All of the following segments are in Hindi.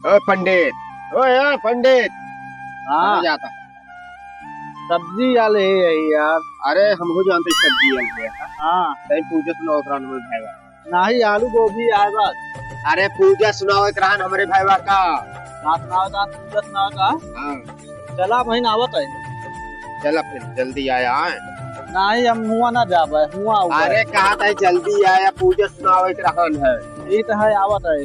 ओ पंडित, ओए ओ पंडित। हाँ जाता। सब्जी वाले यही यार। अरे हम हो जानते सब्जी है। हाँ तई पूजा सुनाओ करान हमरे भाईवा। नहीं आलू गोभी आए बस। अरे पूजा सुनाओ करान हमरे भाईवा का। हाँ सुनाओ था पूजा सुनाओ था। हाँ चला महीना आवत है। चला फिर जल्दी आया है। नहीं हम हुआ ना जाब हुआ हुआ अरे कहा था जल्दी आया पूजा सुनाओ करान है। ये तो है आवत है।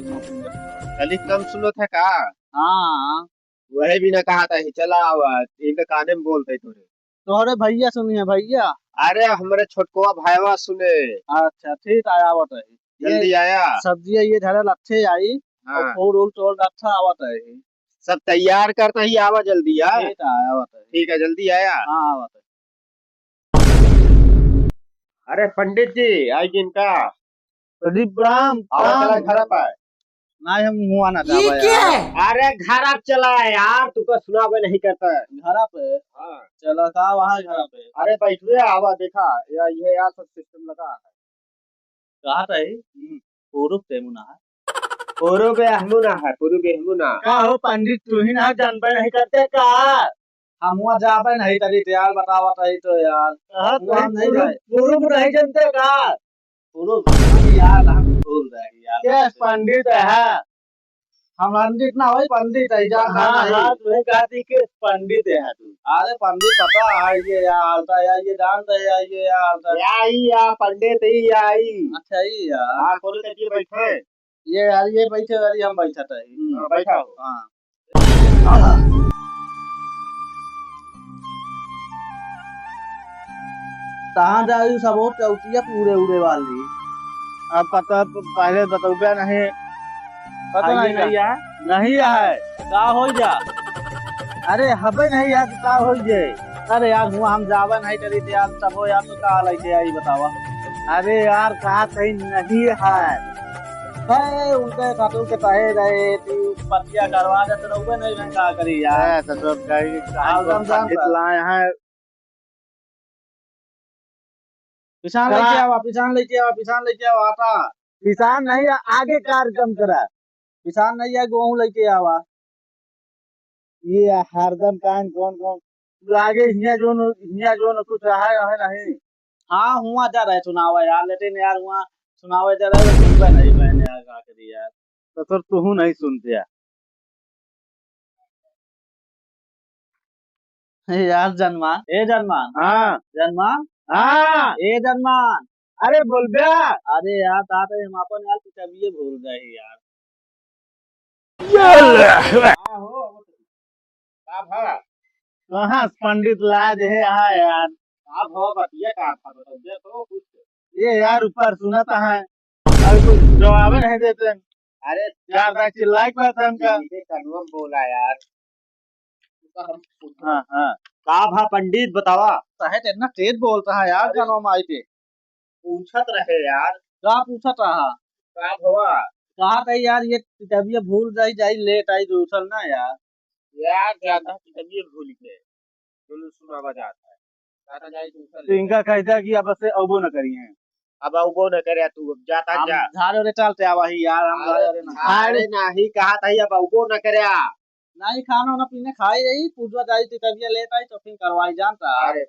चली कम सुनो था का। हाँ वही भी ना कहा था चला आवा इनके काने में बोलते थोड़े। तोहरे भैया सुनिए भैया। अरे हमारे छोटकुआ भाईवा सुने। अच्छा ठीक है आवत है। जल्दी आया। सब्जी ये धरल अच्छे आई। और हाँ फूल उल तोड़ अच्छा आवत है। सब तैयार करता ही आवा जल्दी यार। ठीक है आवत है। ठीक है जल्दी आया। हाँ आवत है। अरे पंडित जी आई जिनका। प्रदीप राम आवा चला घर पर। नहीं हम हुआ ना जाब यार। अरे घर आप चला है यार तू तो सुनावे नहीं करता है। घर पे हाँ चलो का वहाँ घर पे अरे बैठे आवा देखा ये यार सब सिस्टम लगा है। कहा था पूर्व तेमुना है। पूर्व बेहमुना है पूर्व बेहमुना। का हो पंडित तू ही ना जानबे नहीं करते का। हम हुआ जाबे नहीं तरी यार बतावत है तो यार। हम नहीं जाए पूर्व नहीं जानते का। पूर्व यार हम भूल रहे यार। यस पंडित है। हम पंडित ना वही पंडित है जानता नहीं। हाँ तुम्हें कहती कि पंडित है तू। अरे पंडित पता है ये यार तो यार ये जानते है ये यार आई या पंडित ही आई। अच्छा ये यार। हाँ खोल के ये बैठे। ये यार ये बैठे वाली हम बैठा था। बैठा हो। हाँ कहाँ जा रही सब हो चौथिया पूरे उड़े वाली। अब पता पहले बतौबे नहीं। पता नहीं है नहीं है का हो जा। अरे हबे नहीं यार का हो जाए। अरे यार हुआ हम जावा नहीं करी थे यार सब हो यार तो का लेके आई बतावा। अरे यार कहा कहीं नहीं है उनके खातों के तहे रहे थी पतिया करवा दे तो रहुए नहीं मैं का करी यार। तो सब पंडित लाए हैं। पिछान लेके आवा पिछान लेके आवा पिछान लेके आवा आता। पिछान नहीं आगे कार्यक्रम करा। पिछान नहीं है गेहूं लेके आवा। ये हरदम कान कौन कौन आगे हिया जो कुछ है नहीं। हाँ हुआ जा रहा है चुनाव यार लेकिन यार हुआ चुनाव जा रहा है सुनबे नहीं मैंने यार का करी यार। तो फिर तू नहीं सुनते यार। यार जन्मान ए जन्मान हाँ जन्मान हाँ ए जन्मान। अरे बोल बे। अरे यार ताते हम अपन यार तबियत भूल गए यार। कहाँ पंडित लाज है हाँ यार। आप हो बतिया का था बताइए तो कुछ। ये यार ऊपर सुनता है और कुछ जवाब नहीं देते। अरे यार बैठ चिल्लाई पर हमका। कनुम बोला यार। हाँ हाँ का भा पंडित बतावा। साहेब इतना तेज बोलता है यार जनों में आई पे। पूछत रहे यार। का पूछा रहा। का भवा। कहा था यार ये तबियत भूल जाई लेट आई दूसर ना यार। यार ज्यादा तबियत भूल गए दोनों सुना बजाता है ज्यादा जाए तो इनका कहता कि अब से अबो न करिए। अब वो न करे तू अब जाता जा। झाड़े रे चलते आवा ही यार हम अरे अरे नहीं कहा था अब वो न करे। नहीं खाना ना पीने खाई रही पूजा जाई थी तबियत लेट आई तो फिर करवाई जानता। अरे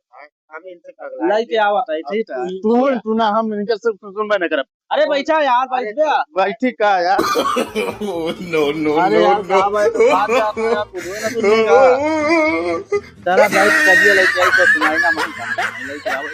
हम इनसे पगला लेके आवा था ठीक है तू ना हम इनके सिर्फ सुनबे न करब। अरे बैठा यार बैठ गया बैठी का यार। नो नो अरे यार साहब है तो बात जाता है तू ना सुनेगा। तेरा बैठ तबियत लेके आई तो सुनाई ना मन का लेके आवा।